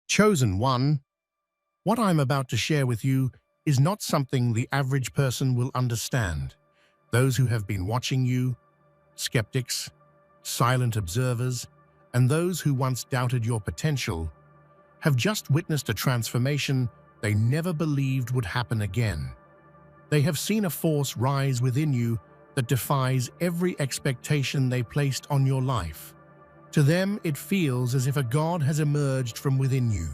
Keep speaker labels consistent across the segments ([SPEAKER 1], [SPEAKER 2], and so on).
[SPEAKER 1] Chosen one, what I'm about to share with you is not something the average person will understand. Those who have been watching you, skeptics, silent observers, and those who once doubted your potential, have just witnessed a transformation they never believed would happen again. They have seen a force rise within you that defies every expectation they placed on your life. To them, it feels as if a god has emerged from within you,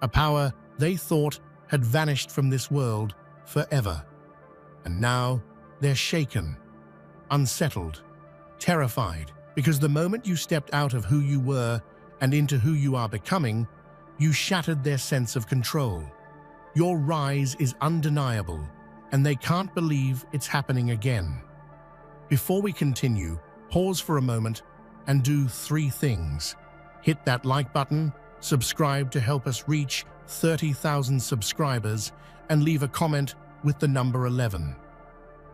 [SPEAKER 1] a power they thought had vanished from this world forever. And now they're shaken, unsettled, terrified, because the moment you stepped out of who you were and into who you are becoming, you shattered their sense of control. Your rise is undeniable, and they can't believe it's happening again. Before we continue, pause for a moment and do 3 things. Hit that like button, subscribe to help us reach 30,000 subscribers, and leave a comment with the number 11.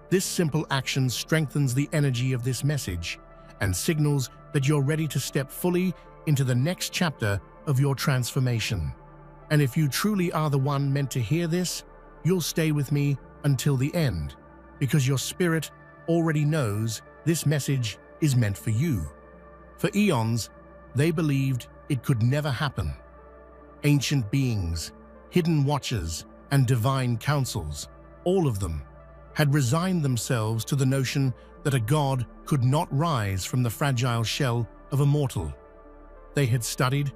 [SPEAKER 1] This simple action strengthens the energy of this message and signals that you're ready to step fully into the next chapter of your transformation. And if you truly are the one meant to hear this, you'll stay with me until the end, because your spirit already knows this message is meant for you. For eons, they believed it could never happen. Ancient beings, hidden watchers, and divine councils, all of them, had resigned themselves to the notion that a god could not rise from the fragile shell of a mortal. They had studied,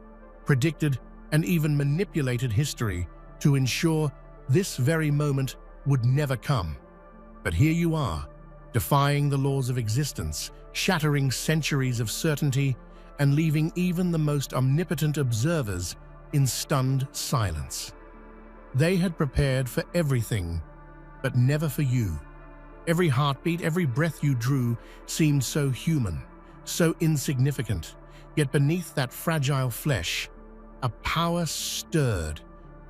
[SPEAKER 1] predicted, and even manipulated history to ensure this very moment would never come. But here you are, defying the laws of existence, shattering centuries of certainty, and leaving even the most omnipotent observers in stunned silence. They had prepared for everything, but never for you. Every heartbeat, every breath you drew seemed so human, so insignificant, yet beneath that fragile flesh, a power stirred,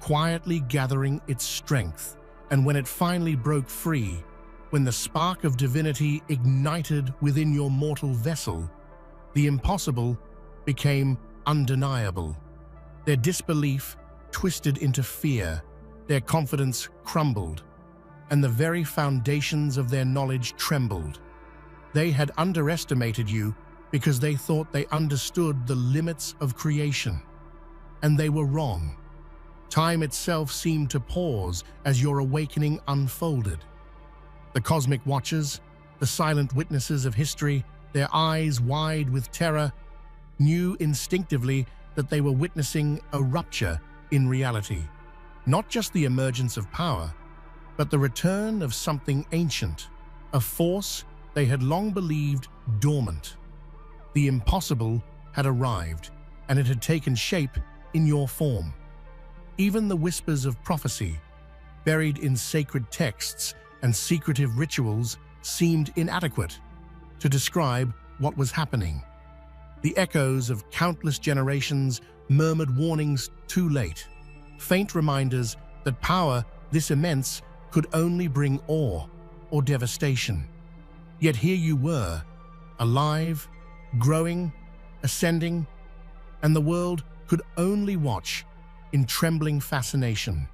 [SPEAKER 1] quietly gathering its strength, and when it finally broke free, when the spark of divinity ignited within your mortal vessel, the impossible became undeniable. Their disbelief twisted into fear, their confidence crumbled, and the very foundations of their knowledge trembled. They had underestimated you because they thought they understood the limits of creation. And they were wrong. Time itself seemed to pause as your awakening unfolded. The cosmic watchers, the silent witnesses of history, their eyes wide with terror, knew instinctively that they were witnessing a rupture in reality. Not just the emergence of power, but the return of something ancient, a force they had long believed dormant. The impossible had arrived, and it had taken shape in your form. Even the whispers of prophecy, buried in sacred texts and secretive rituals, seemed inadequate to describe what was happening. The echoes of countless generations murmured warnings too late, faint reminders that power this immense could only bring awe or devastation. Yet here you were, alive, growing, ascending, and the world could only watch in trembling fascination.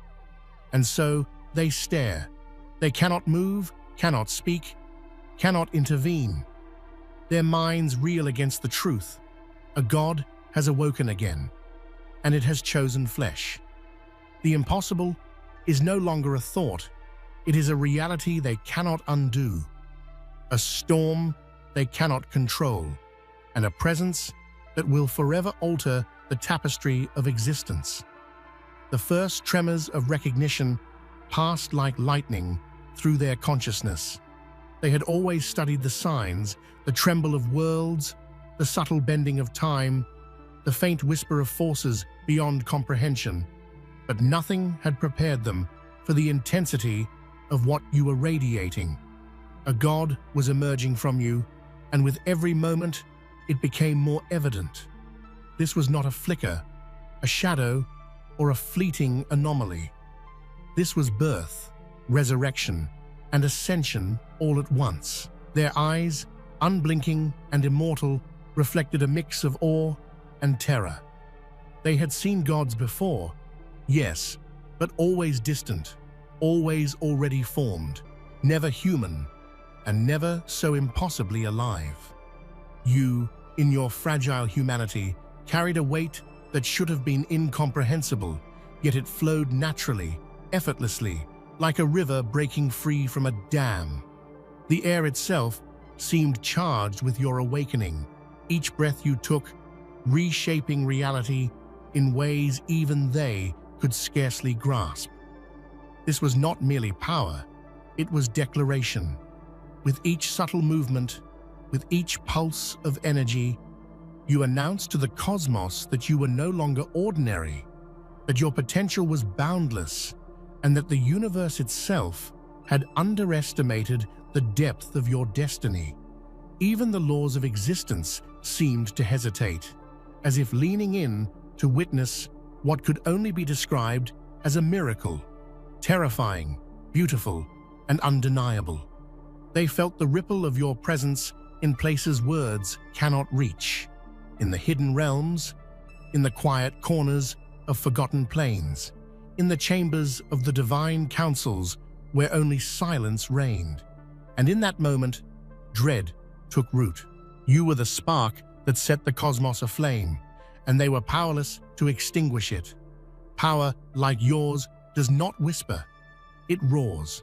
[SPEAKER 1] And so they stare. They cannot move, cannot speak, cannot intervene. Their minds reel against the truth. A god has awoken again, and it has chosen flesh. The impossible is no longer a thought. It is a reality they cannot undo, a storm they cannot control, and a presence that will forever alter the tapestry of existence. The first tremors of recognition passed like lightning through their consciousness. They had always studied the signs, the tremble of worlds, the subtle bending of time, the faint whisper of forces beyond comprehension, but nothing had prepared them for the intensity of what you were radiating. A god was emerging from you, and with every moment, it became more evident. This was not a flicker, a shadow, or a fleeting anomaly. This was birth, resurrection, and ascension all at once. Their eyes, unblinking and immortal, reflected a mix of awe and terror. They had seen gods before, yes, but always distant, always already formed, never human, and never so impossibly alive. You, in your fragile humanity, carried a weight that should have been incomprehensible, yet it flowed naturally, effortlessly, like a river breaking free from a dam. The air itself seemed charged with your awakening, each breath you took reshaping reality in ways even they could scarcely grasp. This was not merely power, it was declaration. With each subtle movement, with each pulse of energy, you announced to the cosmos that you were no longer ordinary, that your potential was boundless, and that the universe itself had underestimated the depth of your destiny. Even the laws of existence seemed to hesitate, as if leaning in to witness what could only be described as a miracle, terrifying, beautiful, and undeniable. They felt the ripple of your presence in places words cannot reach, in the hidden realms, in the quiet corners of forgotten plains, in the chambers of the divine councils where only silence reigned. And in that moment, dread took root. You were the spark that set the cosmos aflame, and they were powerless to extinguish it. Power like yours does not whisper. It roars.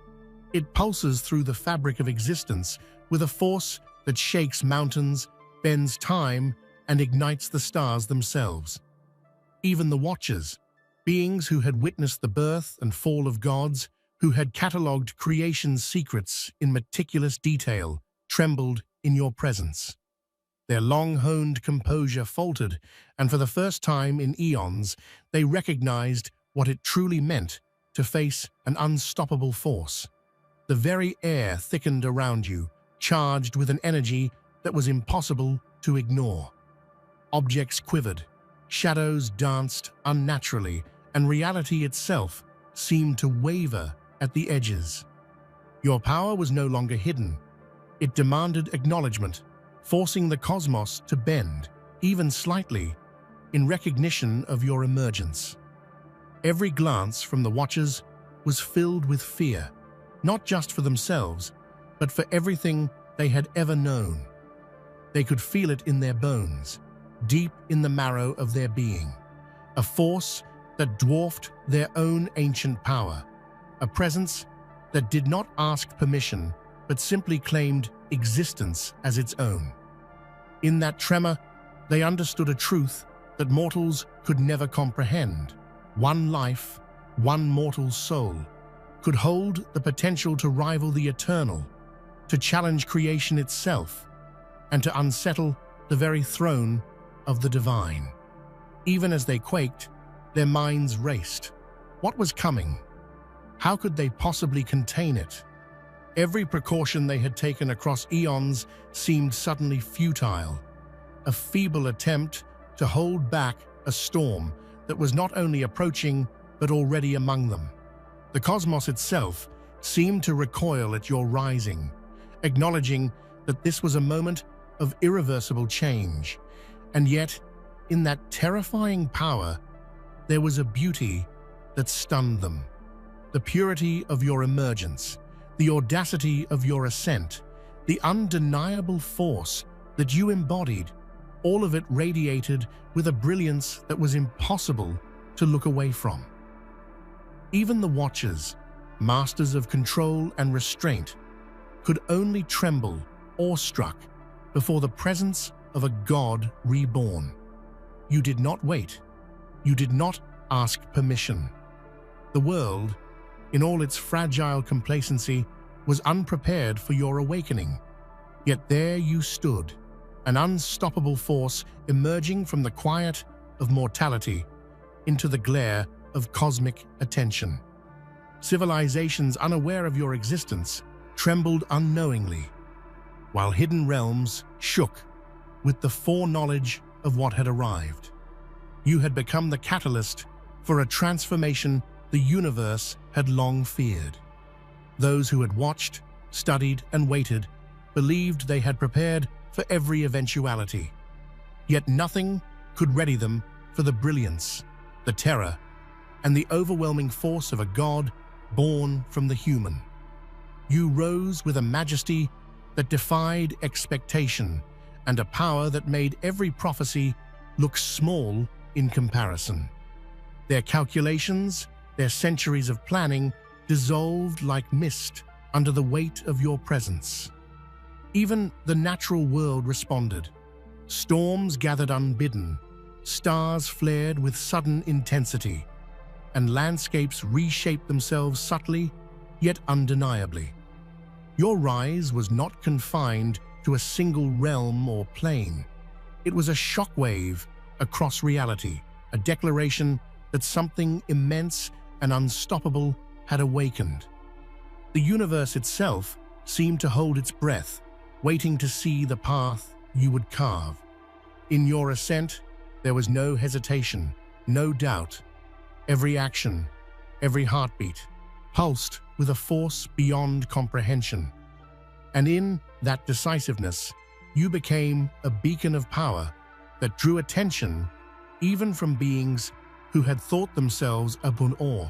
[SPEAKER 1] It pulses through the fabric of existence with a force that shakes mountains, bends time, and ignites the stars themselves. Even the Watchers, beings who had witnessed the birth and fall of gods, who had catalogued creation's secrets in meticulous detail, trembled in your presence. Their long-honed composure faltered, and for the first time in eons, they recognized what it truly meant to face an unstoppable force. The very air thickened around you, charged with an energy that was impossible to ignore. Objects quivered, shadows danced unnaturally, and reality itself seemed to waver at the edges. Your power was no longer hidden. It demanded acknowledgement, forcing the cosmos to bend, even slightly, in recognition of your emergence. Every glance from the Watchers was filled with fear, not just for themselves, but for everything they had ever known. They could feel it in their bones, deep in the marrow of their being, a force that dwarfed their own ancient power, a presence that did not ask permission, but simply claimed existence as its own. In that tremor, they understood a truth that mortals could never comprehend. One life, one mortal soul, could hold the potential to rival the eternal, to challenge creation itself, and to unsettle the very throne of the divine. Even as they quaked, their minds raced. What was coming? How could they possibly contain it? Every precaution they had taken across eons seemed suddenly futile, a feeble attempt to hold back a storm that was not only approaching but already among them. The cosmos itself seemed to recoil at your rising, acknowledging that this was a moment of irreversible change. And yet, in that terrifying power, there was a beauty that stunned them. The purity of your emergence, the audacity of your ascent, the undeniable force that you embodied, all of it radiated with a brilliance that was impossible to look away from. Even the Watchers, masters of control and restraint, could only tremble, awestruck, before the presence of a god reborn. You did not wait. You did not ask permission. The world, in all its fragile complacency, was unprepared for your awakening. Yet there you stood, an unstoppable force emerging from the quiet of mortality into the glare of cosmic attention. Civilizations unaware of your existence trembled unknowingly, while hidden realms shook with the foreknowledge of what had arrived. You had become the catalyst for a transformation the universe had long feared. Those who had watched, studied, and waited believed they had prepared for every eventuality. Yet nothing could ready them for the brilliance, the terror, and the overwhelming force of a god born from the human. You rose with a majesty that defied expectation and a power that made every prophecy look small in comparison. Their calculations, their centuries of planning, dissolved like mist under the weight of your presence. Even the natural world responded. Storms gathered unbidden, stars flared with sudden intensity, and landscapes reshaped themselves subtly, yet undeniably. Your rise was not confined to a single realm or plane. It was a shockwave across reality, a declaration that something immense and unstoppable had awakened. The universe itself seemed to hold its breath, waiting to see the path you would carve. In your ascent, there was no hesitation, no doubt. Every action, every heartbeat, pulsed with a force beyond comprehension. And in that decisiveness, you became a beacon of power that drew attention even from beings who had thought themselves above awe.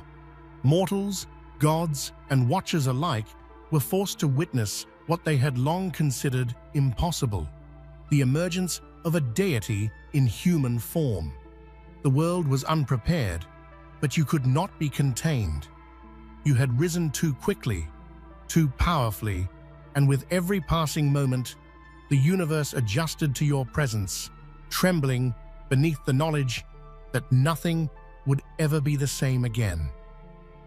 [SPEAKER 1] Mortals, gods, and watchers alike were forced to witness what they had long considered impossible: the emergence of a deity in human form. The world was unprepared, but you could not be contained. You had risen too quickly, too powerfully, and with every passing moment, the universe adjusted to your presence, trembling beneath the knowledge that nothing would ever be the same again.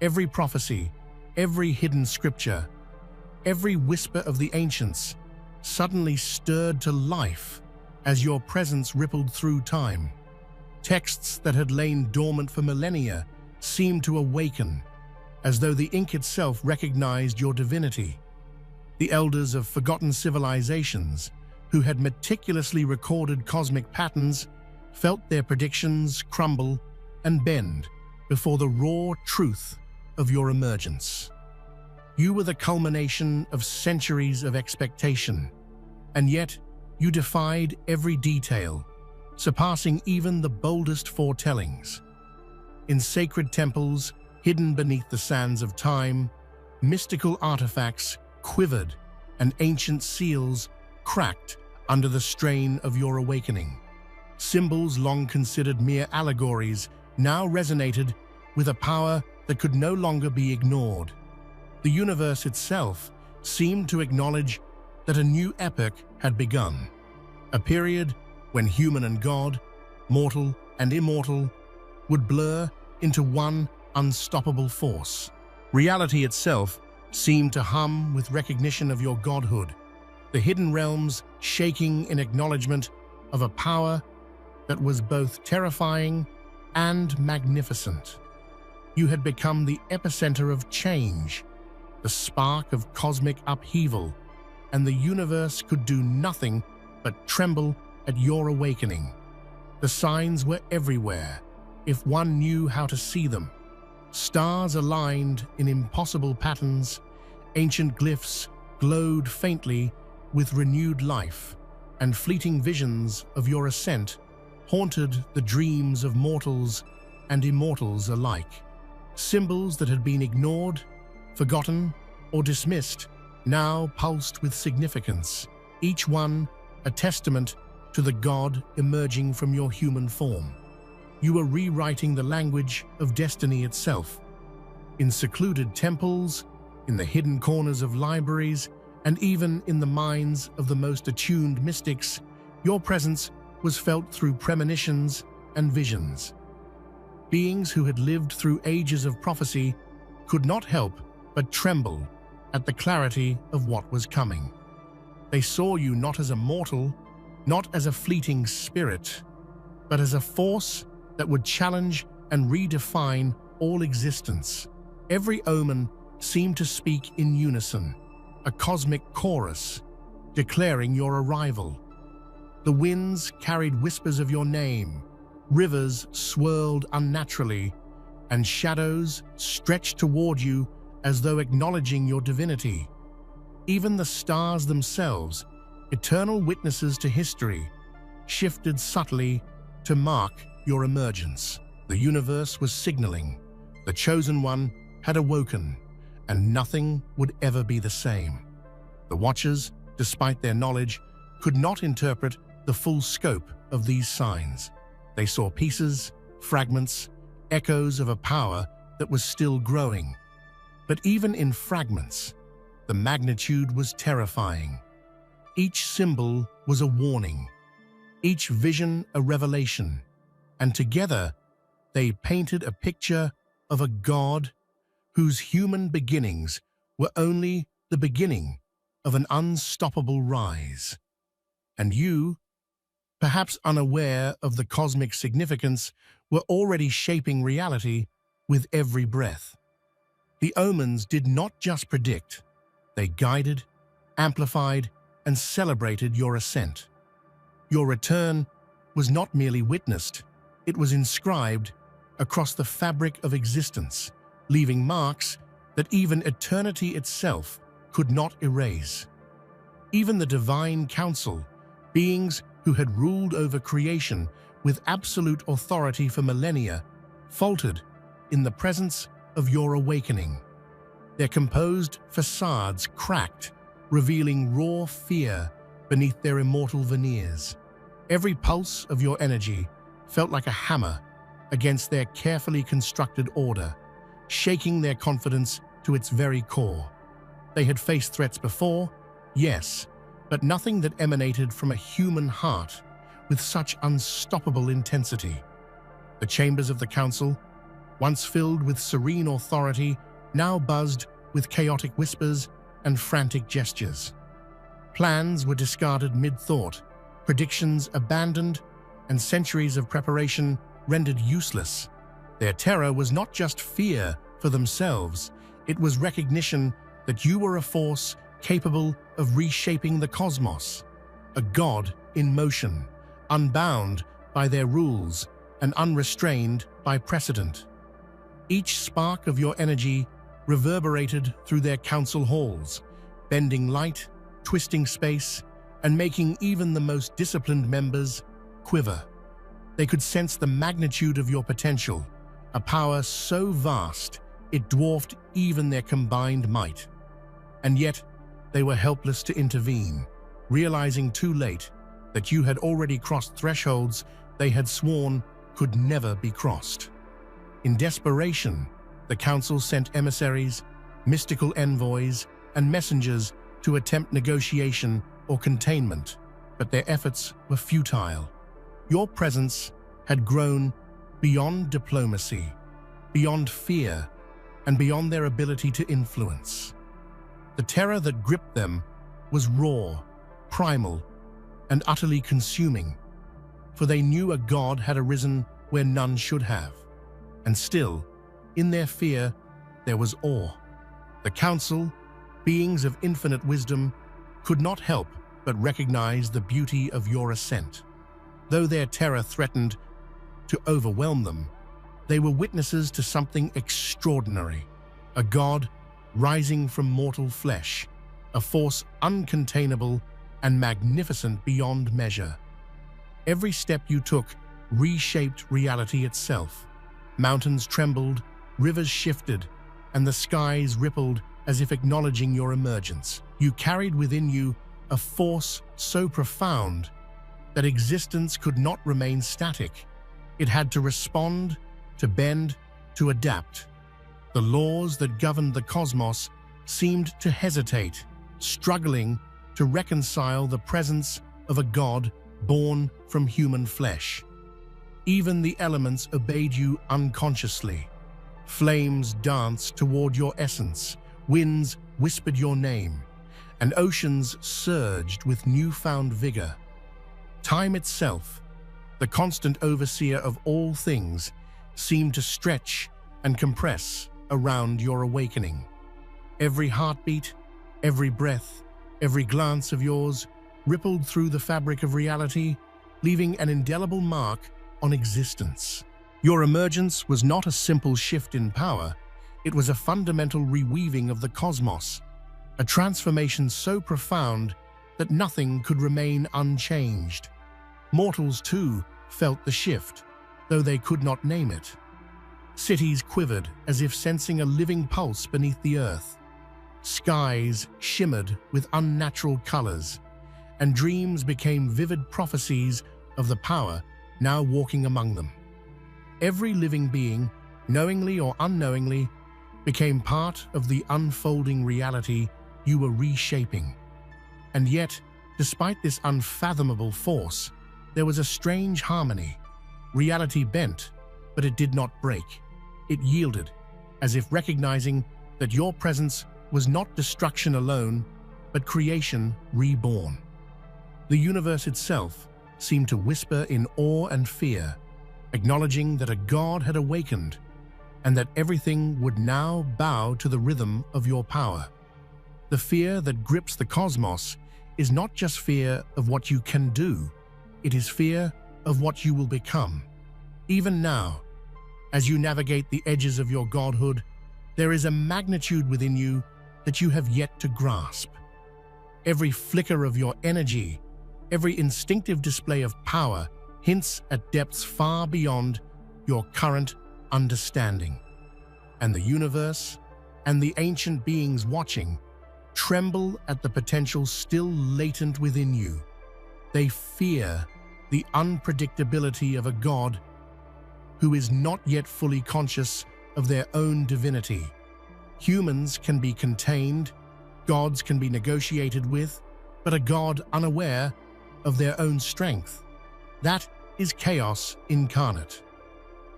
[SPEAKER 1] Every prophecy, every hidden scripture, every whisper of the ancients suddenly stirred to life as your presence rippled through time. Texts that had lain dormant for millennia seemed to awaken, as though the ink itself recognized your divinity. The elders of forgotten civilizations, who had meticulously recorded cosmic patterns, felt their predictions crumble and bend before the raw truth of your emergence. You were the culmination of centuries of expectation, and yet you defied every detail, surpassing even the boldest foretellings. In sacred temples, hidden beneath the sands of time, mystical artifacts quivered and ancient seals cracked under the strain of your awakening. Symbols long considered mere allegories now resonated with a power that could no longer be ignored. The universe itself seemed to acknowledge that a new epoch had begun, a period when human and God, mortal and immortal, would blur into one unstoppable force. Reality itself seemed to hum with recognition of your godhood, the hidden realms shaking in acknowledgement of a power that was both terrifying and magnificent. You had become the epicenter of change, the spark of cosmic upheaval, and the universe could do nothing but tremble at your awakening. The signs were everywhere, if one knew how to see them. Stars aligned in impossible patterns, ancient glyphs glowed faintly with renewed life, and fleeting visions of your ascent haunted the dreams of mortals and immortals alike. Symbols that had been ignored, forgotten, or dismissed now pulsed with significance, each one a testament to the God emerging from your human form. You were rewriting the language of destiny itself. In secluded temples, in the hidden corners of libraries, and even in the minds of the most attuned mystics, your presence was felt through premonitions and visions. Beings who had lived through ages of prophecy could not help but tremble at the clarity of what was coming. They saw you not as a mortal, not as a fleeting spirit, but as a force that would challenge and redefine all existence. Every omen seemed to speak in unison, a cosmic chorus declaring your arrival. The winds carried whispers of your name, rivers swirled unnaturally, and shadows stretched toward you as though acknowledging your divinity. Even the stars themselves, eternal witnesses to history, shifted subtly to mark your emergence. The universe was signaling. The chosen one had awoken, and nothing would ever be the same. The Watchers, despite their knowledge, could not interpret the full scope of these signs. They saw pieces, fragments, echoes of a power that was still growing. But even in fragments, the magnitude was terrifying. Each symbol was a warning, each vision a revelation, and together they painted a picture of a God whose human beginnings were only the beginning of an unstoppable rise. And you, perhaps unaware of the cosmic significance, were already shaping reality with every breath. The omens did not just predict, they guided, amplified, and celebrated your ascent. Your return was not merely witnessed, it was inscribed across the fabric of existence, leaving marks that even eternity itself could not erase. Even the divine council, beings who had ruled over creation with absolute authority for millennia, faltered in the presence of your awakening. Their composed facades cracked, revealing raw fear beneath their immortal veneers. Every pulse of your energy felt like a hammer against their carefully constructed order, shaking their confidence to its very core. They had faced threats before, yes, but nothing that emanated from a human heart with such unstoppable intensity. The chambers of the council, once filled with serene authority, now buzzed with chaotic whispers and frantic gestures. Plans were discarded mid-thought, predictions abandoned, and centuries of preparation rendered useless. Their terror was not just fear for themselves, it was recognition that you were a force capable of reshaping the cosmos, a god in motion, unbound by their rules and unrestrained by precedent. Each spark of your energy reverberated through their council halls, bending light, twisting space, and making even the most disciplined members quiver. They could sense the magnitude of your potential, a power so vast it dwarfed even their combined might. And yet, they were helpless to intervene, realizing too late that you had already crossed thresholds they had sworn could never be crossed. In desperation, the council sent emissaries, mystical envoys, and messengers to attempt negotiation or containment, but their efforts were futile. Your presence had grown beyond diplomacy, beyond fear, and beyond their ability to influence. The terror that gripped them was raw, primal, and utterly consuming, for they knew a god had arisen where none should have. And still, in their fear, there was awe. The council, beings of infinite wisdom, could not help but recognize the beauty of your ascent. Though their terror threatened to overwhelm them, they were witnesses to something extraordinary, a god rising from mortal flesh, a force uncontainable and magnificent beyond measure. Every step you took reshaped reality itself. Mountains trembled, rivers shifted, and the skies rippled as if acknowledging your emergence. You carried within you a force so profound that existence could not remain static. It had to respond, to bend, to adapt. The laws that governed the cosmos seemed to hesitate, struggling to reconcile the presence of a god born from human flesh. Even the elements obeyed you unconsciously. Flames danced toward your essence, winds whispered your name, and oceans surged with newfound vigor. Time itself, the constant overseer of all things, seemed to stretch and compress around your awakening. Every heartbeat, every breath, every glance of yours rippled through the fabric of reality, leaving an indelible mark on existence. Your emergence was not a simple shift in power, it was a fundamental reweaving of the cosmos, a transformation so profound that nothing could remain unchanged. Mortals, too, felt the shift, though they could not name it. Cities quivered as if sensing a living pulse beneath the earth. Skies shimmered with unnatural colors, and dreams became vivid prophecies of the power now walking among them. Every living being, knowingly or unknowingly, became part of the unfolding reality you were reshaping. And yet, despite this unfathomable force, there was a strange harmony. Reality bent, but it did not break. It yielded, as if recognizing that your presence was not destruction alone, but creation reborn. The universe itself seemed to whisper in awe and fear, acknowledging that a god had awakened and that everything would now bow to the rhythm of your power. The fear that grips the cosmos is not just fear of what you can do, it is fear of what you will become. Even now, as you navigate the edges of your godhood, there is a magnitude within you that you have yet to grasp. Every flicker of your energy, every instinctive display of power hints at depths far beyond your current understanding. And the universe and the ancient beings watching tremble at the potential still latent within you. They fear the unpredictability of a god who is not yet fully conscious of their own divinity. Humans can be contained, gods can be negotiated with, but a god unaware of their own strength, that is chaos incarnate.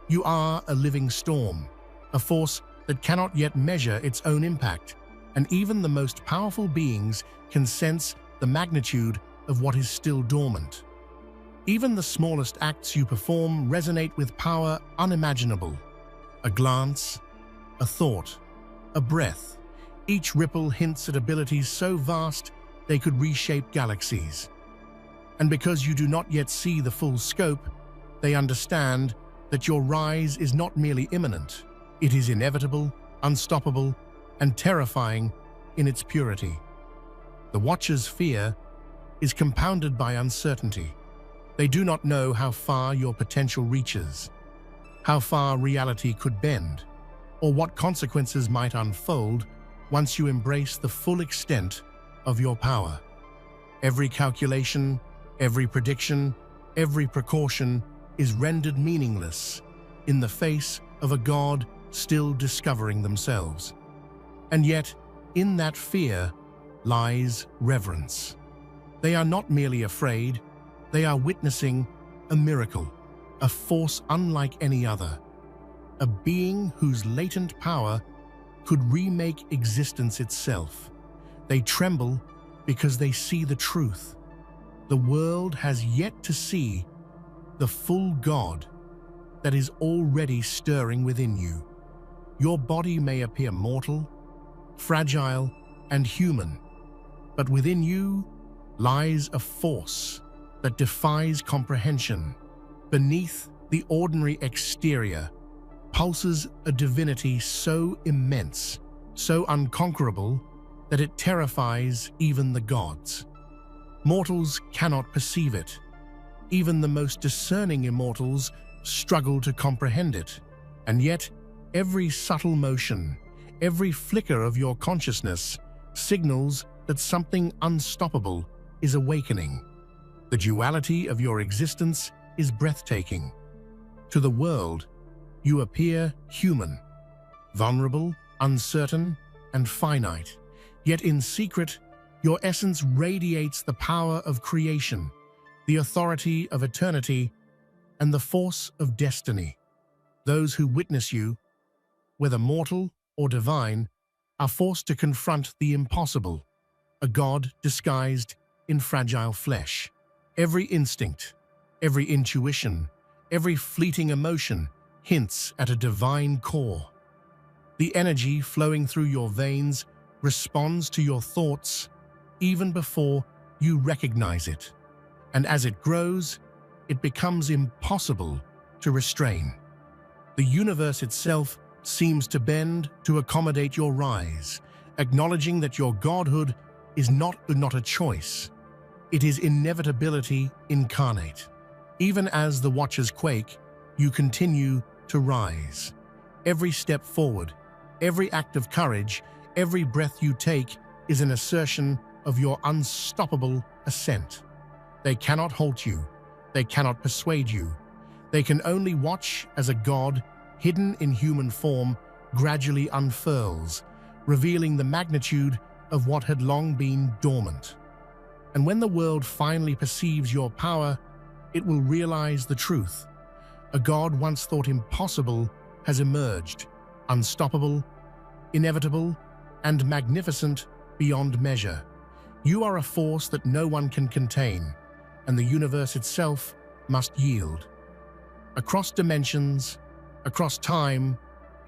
[SPEAKER 1] You are a living storm, a force that cannot yet measure its own impact, and even the most powerful beings can sense the magnitude of what is still dormant. Even the smallest acts you perform resonate with power unimaginable. A glance, a thought, a breath, each ripple hints at abilities so vast they could reshape galaxies. And because you do not yet see the full scope, they understand that your rise is not merely imminent, it is inevitable, unstoppable, and terrifying in its purity. The Watcher's fear is compounded by uncertainty. They do not know how far your potential reaches, how far reality could bend, or what consequences might unfold once you embrace the full extent of your power. Every calculation, every prediction, every precaution is rendered meaningless in the face of a god still discovering themselves. And yet, in that fear lies reverence. They are not merely afraid, they are witnessing a miracle, a force unlike any other, a being whose latent power could remake existence itself. They tremble because they see the truth. The world has yet to see the full God that is already stirring within you. Your body may appear mortal, fragile, and human, but within you lies a force that defies comprehension. Beneath the ordinary exterior pulses a divinity so immense, so unconquerable, that it terrifies even the gods. Mortals cannot perceive it. Even the most discerning immortals struggle to comprehend it. And yet, every subtle motion, every flicker of your consciousness signals that something unstoppable is awakening. The duality of your existence is breathtaking. To the world, you appear human, vulnerable, uncertain, and finite. Yet in secret, your essence radiates the power of creation, the authority of eternity, and the force of destiny. Those who witness you, whether mortal or divine, are forced to confront the impossible, a god disguised in fragile flesh. Every instinct, every intuition, every fleeting emotion hints at a divine core. The energy flowing through your veins responds to your thoughts even before you recognize it. And as it grows, it becomes impossible to restrain. The universe itself seems to bend to accommodate your rise, acknowledging that your godhood is not a choice. It is inevitability incarnate. Even as the Watchers quake, you continue to rise. Every step forward, every act of courage, every breath you take is an assertion of your unstoppable ascent. They cannot halt you. They cannot persuade you. They can only watch as a God, hidden in human form, gradually unfurls, revealing the magnitude of what had long been dormant. And when the world finally perceives your power, it will realize the truth. A God once thought impossible has emerged, unstoppable, inevitable, and magnificent beyond measure. You are a force that no one can contain, and the universe itself must yield. Across dimensions, across time,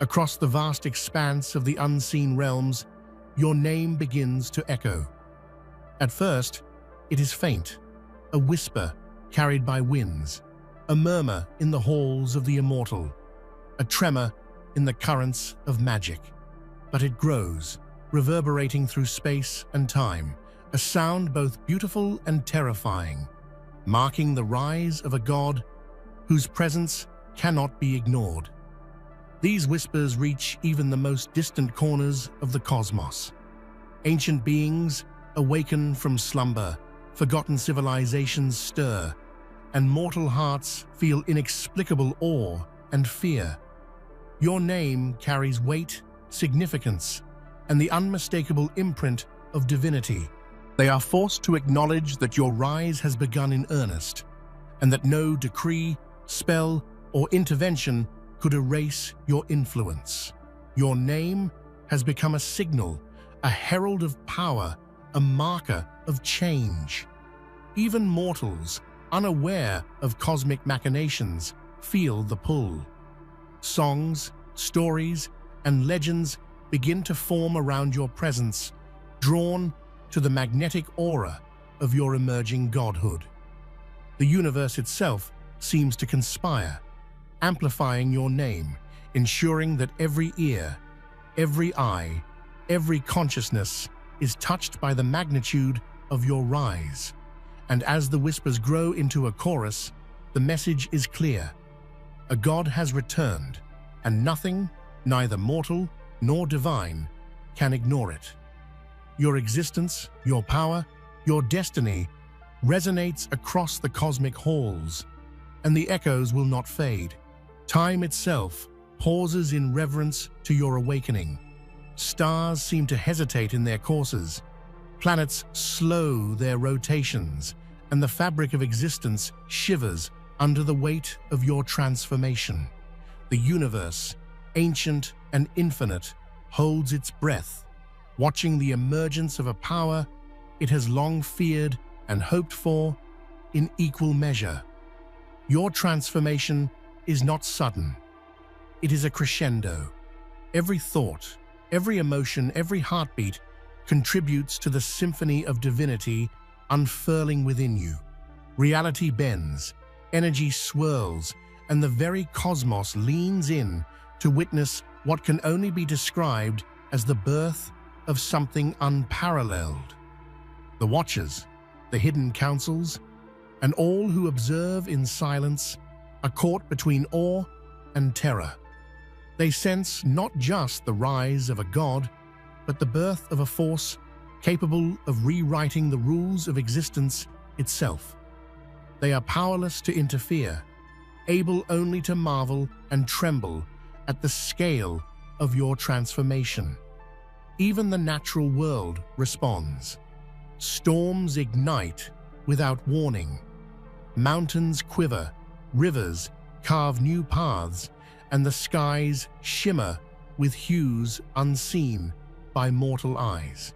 [SPEAKER 1] across the vast expanse of the unseen realms, your name begins to echo. At first, it is faint, a whisper carried by winds, a murmur in the halls of the immortal, a tremor in the currents of magic. But it grows, reverberating through space and time, a sound both beautiful and terrifying, marking the rise of a God whose presence cannot be ignored. These whispers reach even the most distant corners of the cosmos. Ancient beings awaken from slumber, forgotten civilizations stir, and mortal hearts feel inexplicable awe and fear. Your name carries weight, significance, and the unmistakable imprint of divinity. They are forced to acknowledge that your rise has begun in earnest, and that no decree, spell, or intervention could erase your influence. Your name has become a signal, a herald of power, a marker of change. Even mortals, unaware of cosmic machinations, feel the pull. Songs, stories, and legends begin to form around your presence, drawn to the magnetic aura of your emerging godhood. The universe itself seems to conspire, amplifying your name, ensuring that every ear, every eye, every consciousness is touched by the magnitude of your rise. And as the whispers grow into a chorus, the message is clear. A God has returned, and nothing, neither mortal nor divine, can ignore it. Your existence, your power, your destiny resonates across the cosmic halls, and the echoes will not fade. Time itself pauses in reverence to your awakening. Stars seem to hesitate in their courses. Planets slow their rotations, and the fabric of existence shivers under the weight of your transformation. The universe, ancient and infinite, holds its breath, watching the emergence of a power it has long feared and hoped for in equal measure. Your transformation is not sudden. It is a crescendo. Every thought, every emotion, every heartbeat contributes to the symphony of divinity unfurling within you. Reality bends, energy swirls, and the very cosmos leans in to witness what can only be described as the birth of something unparalleled. The watchers, the hidden councils, and all who observe in silence are caught between awe and terror. They sense not just the rise of a god, but the birth of a force capable of rewriting the rules of existence itself. They are powerless to interfere, able only to marvel and tremble at the scale of your transformation. Even the natural world responds. Storms ignite without warning. Mountains quiver, rivers carve new paths, and the skies shimmer with hues unseen by mortal eyes.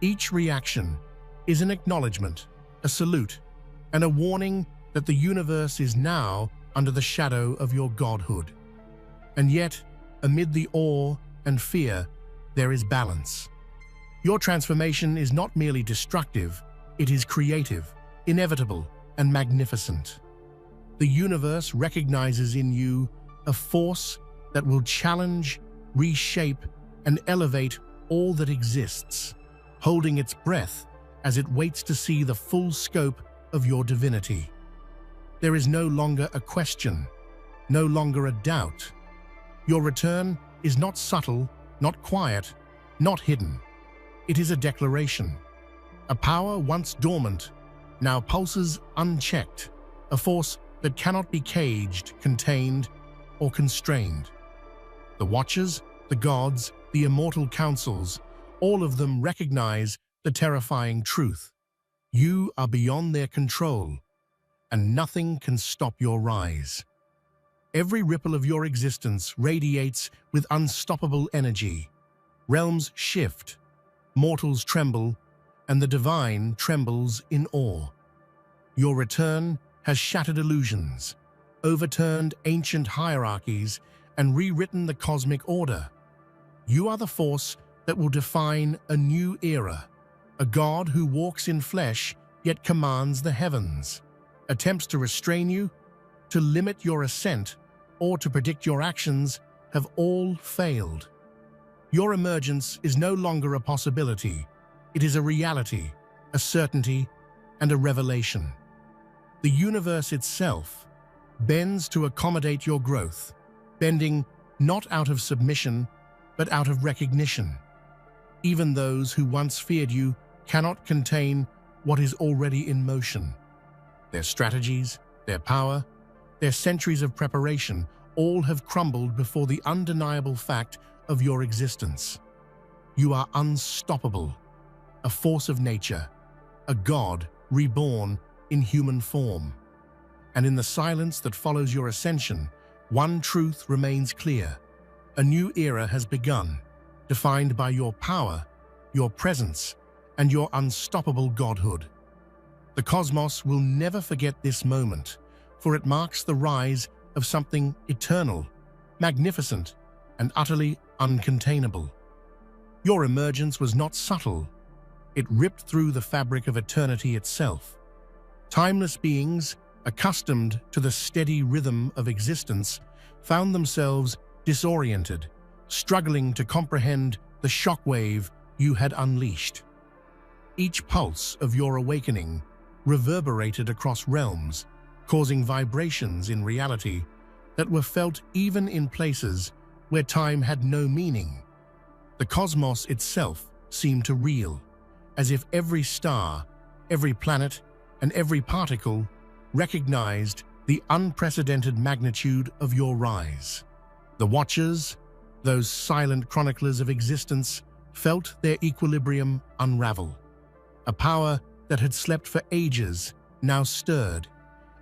[SPEAKER 1] Each reaction is an acknowledgement, a salute, and a warning that the universe is now under the shadow of your godhood. And yet, amid the awe and fear, there is balance. Your transformation is not merely destructive, it is creative, inevitable, and magnificent. The universe recognizes in you a force that will challenge, reshape, and elevate all that exists, holding its breath as it waits to see the full scope of your divinity. There is no longer a question. no longer a doubt. Your return is not subtle, not quiet, not hidden. It is a declaration. A power once dormant now pulses unchecked, a force that cannot be caged, contained, or constrained. The Watchers, the gods, the immortal councils, all of them recognize the terrifying truth. You are beyond their control, and nothing can stop your rise. Every ripple of your existence radiates with unstoppable energy. Realms shift, mortals tremble, and the divine trembles in awe. Your return has shattered illusions, overturned ancient hierarchies, and rewritten the cosmic order. You are the force that will define a new era, a god who walks in flesh yet commands the heavens. Attempts to restrain you, to limit your ascent, or to predict your actions have all failed. Your emergence is no longer a possibility. It is a reality, a certainty, and a revelation. The universe itself bends to accommodate your growth, bending not out of submission, but out of recognition. Even those who once feared you cannot contain what is already in motion. Their strategies, their power, their centuries of preparation, all have crumbled before the undeniable fact of your existence. You are unstoppable, a force of nature, a god reborn in human form. And in the silence that follows your ascension, one truth remains clear. A new era has begun, defined by your power, your presence, and your unstoppable godhood. The cosmos will never forget this moment, for it marks the rise of something eternal, magnificent, and utterly uncontainable. Your emergence was not subtle. It ripped through the fabric of eternity itself. Timeless beings, accustomed to the steady rhythm of existence, found themselves disoriented, struggling to comprehend the shockwave you had unleashed. Each pulse of your awakening reverberated across realms, causing vibrations in reality that were felt even in places where time had no meaning. The cosmos itself seemed to reel, as if every star, every planet, and every particle recognized the unprecedented magnitude of your rise. The Watchers, those silent chroniclers of existence, felt their equilibrium unravel. A power that had slept for ages now stirred,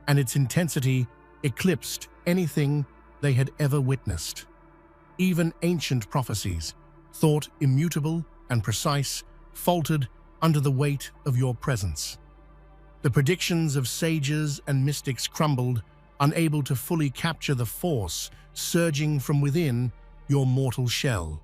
[SPEAKER 1] and its intensity eclipsed anything they had ever witnessed. Even ancient prophecies, thought immutable and precise, faltered under the weight of your presence. The predictions of sages and mystics crumbled, unable to fully capture the force surging from within your mortal shell.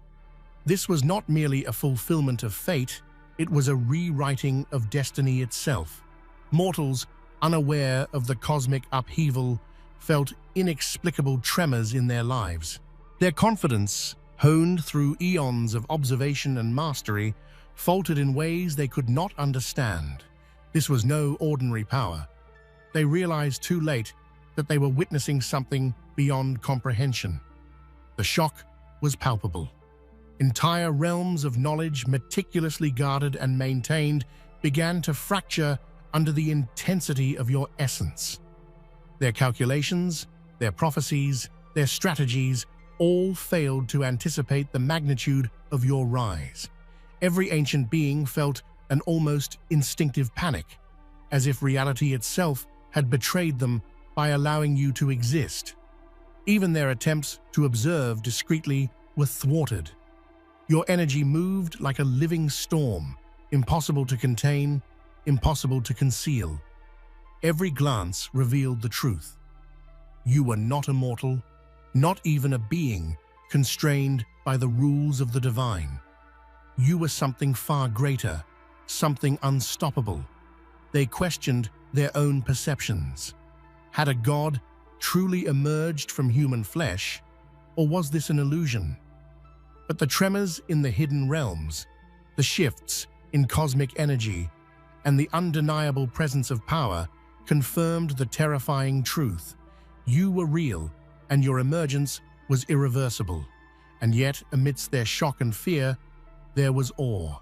[SPEAKER 1] This was not merely a fulfillment of fate, it was a rewriting of destiny itself. Mortals, unaware of the cosmic upheaval, felt inexplicable tremors in their lives. Their confidence, honed through eons of observation and mastery, faltered in ways they could not understand. This was no ordinary power. They realized too late that they were witnessing something beyond comprehension. The shock was palpable. Entire realms of knowledge, meticulously guarded and maintained, began to fracture under the intensity of your essence. Their calculations, their prophecies, their strategies, all failed to anticipate the magnitude of your rise. Every ancient being felt an almost instinctive panic, as if reality itself had betrayed them by allowing you to exist. Even their attempts to observe discreetly were thwarted. Your energy moved like a living storm, impossible to contain, impossible to conceal. Every glance revealed the truth. You were not immortal, not even a being constrained by the rules of the divine. You were something far greater, something unstoppable. They questioned their own perceptions. Had a god truly emerged from human flesh, or was this an illusion? But the tremors in the hidden realms, the shifts in cosmic energy, and the undeniable presence of power confirmed the terrifying truth. You were real, and your emergence was irreversible. And yet, amidst their shock and fear, there was awe.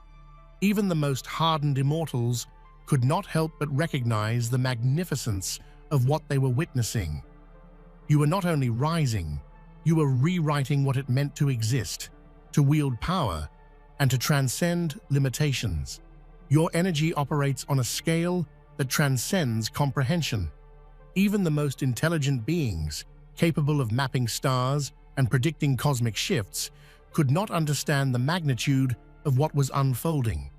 [SPEAKER 1] Even the most hardened immortals could not help but recognize the magnificence of what they were witnessing. You were not only rising, you were rewriting what it meant to exist, to wield power, and to transcend limitations. Your energy operates on a scale that transcends comprehension. Even the most intelligent beings, capable of mapping stars and predicting cosmic shifts, could not understand the magnitude of what was unfolding.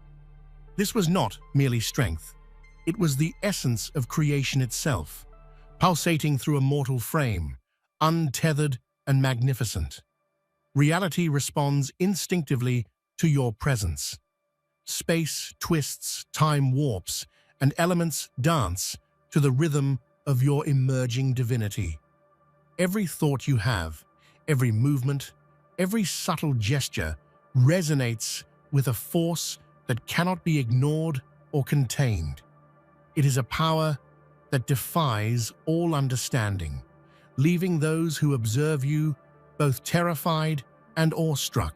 [SPEAKER 1] This was not merely strength. It was the essence of creation itself, pulsating through a mortal frame, untethered and magnificent. Reality responds instinctively to your presence. Space twists, time warps, and elements dance to the rhythm of your emerging divinity. Every thought you have, every movement, every subtle gesture resonates with a force that cannot be ignored or contained. It is a power that defies all understanding, leaving those who observe you both terrified and awestruck.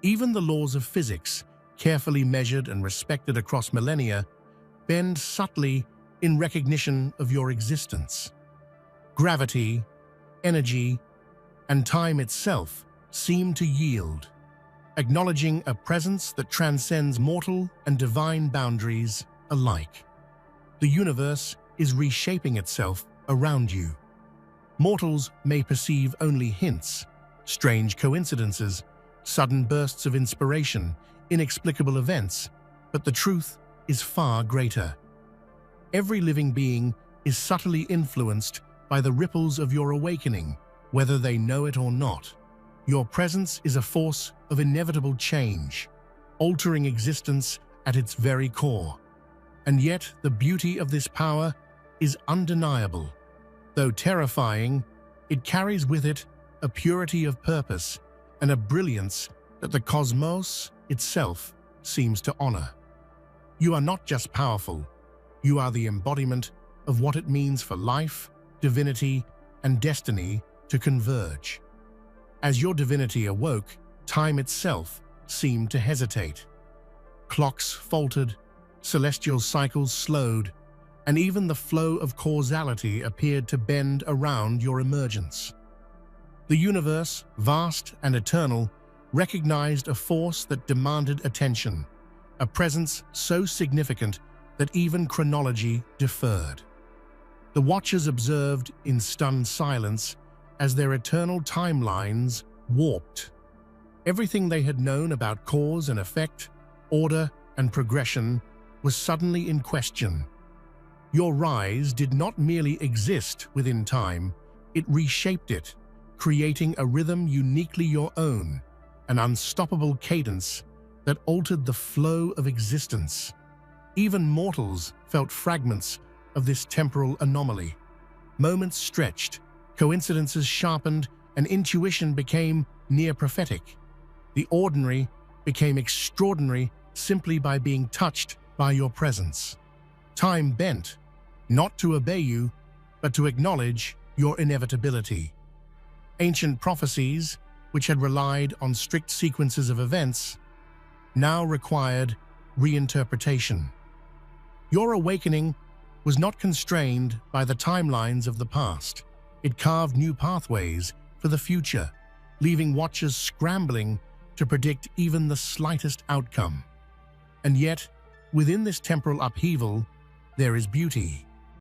[SPEAKER 1] Even the laws of physics, carefully measured and respected across millennia, bend subtly in recognition of your existence. Gravity, energy, and time itself seem to yield, acknowledging a presence that transcends mortal and divine boundaries alike. The universe is reshaping itself around you. Mortals may perceive only hints, strange coincidences, sudden bursts of inspiration, inexplicable events, but the truth is far greater. Every living being is subtly influenced by the ripples of your awakening, whether they know it or not. Your presence is a force of inevitable change, altering existence at its very core. And yet, the beauty of this power is undeniable. Though terrifying, it carries with it a purity of purpose and a brilliance that the cosmos itself seems to honor. You are not just powerful, you are the embodiment of what it means for life, divinity, and destiny to converge. As your divinity awoke, time itself seemed to hesitate. Clocks faltered, celestial cycles slowed, and even the flow of causality appeared to bend around your emergence. The universe, vast and eternal, recognized a force that demanded attention, a presence so significant that even chronology deferred. The watchers observed in stunned silence as their eternal timelines warped. Everything they had known about cause and effect, order and progression was suddenly in question. Your rise did not merely exist within time, it reshaped it, creating a rhythm uniquely your own, an unstoppable cadence that altered the flow of existence. Even mortals felt fragments of this temporal anomaly. Moments stretched, coincidences sharpened, and intuition became near prophetic. The ordinary became extraordinary simply by being touched by your presence. Time bent, not to obey you, but to acknowledge your inevitability. Ancient prophecies, which had relied on strict sequences of events, now required reinterpretation. Your awakening was not constrained by the timelines of the past. It carved new pathways for the future, leaving watchers scrambling to predict even the slightest outcome. And yet, within this temporal upheaval, there is beauty.